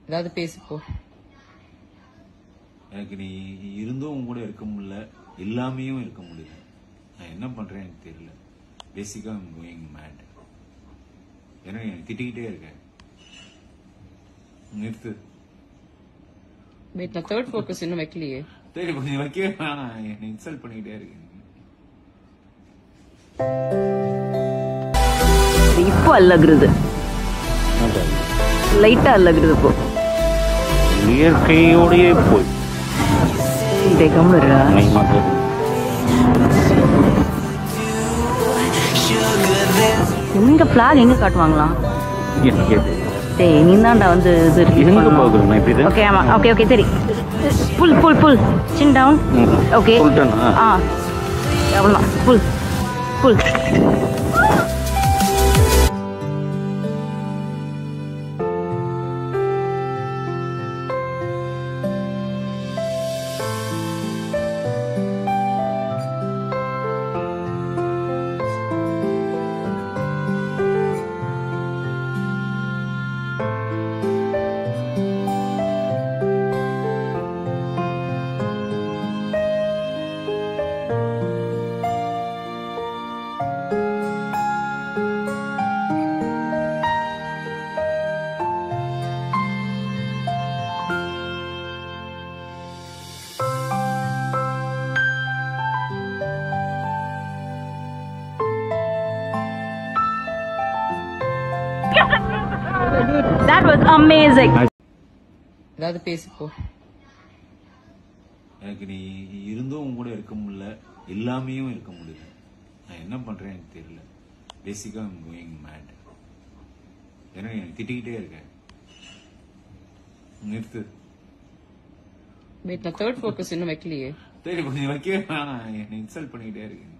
ஏதாவது பேசு போ. எனக்கு நீ இருந்தும் உன் கூட இருக்க முடியல, இல்லாமையும் இருக்க முடியல. நான் என்ன பண்றேன் எனக்கு தெரியல. பேசிக்கா ஐம் கோயிங் மேட். ஏன்னா திட்டிக்கிட்டே இருக்கேன். நிறுத்து. வெயிட், நான் தேர்ட் ஃபோக்கஸ் இன்னும் வைக்கலையே. சரி, கொஞ்சம் வைக்கவே வேணாம். என்னை இன்சல்ட் பண்ணிக்கிட்டே இருக்கேன். இப்போ அல்லகுறது, லைட்டா அல்லகுறது. இப்போ இயற்கையோடயே போய் எங்க பிளாக் எங்க காட்டுவாங்களா? டேய், நீ தான்டா வந்து இது. ஓகே, ஆமா, ஓகே ஓகே, சரி. புல் புல் புல் சின் டவுன். ஓகே, அவ்வளோதான். புல் புல். That was amazing. ஏதாவது பேசு போ. எனக்கு நீ இருந்தும் உன் கூட இருக்க முடியல, இல்லாமையும் இருக்க முடியல. நான் என்ன பண்றேன் எனக்கு தெரியல. பேசிக்கா ஐம் கோயிங் மேட். ஏன்னா திட்டிக்கிட்டே இருக்கேன். நிறுத்து. வெயிட், நான் தேர்ட் ஃபோக்கஸ் இன்னும் வைக்கலையே. சரி, கொஞ்சம் வைக்கவே வேணாம். என்னை இன்சல்ட் பண்ணிக்கிட்டே இருக்கேன்.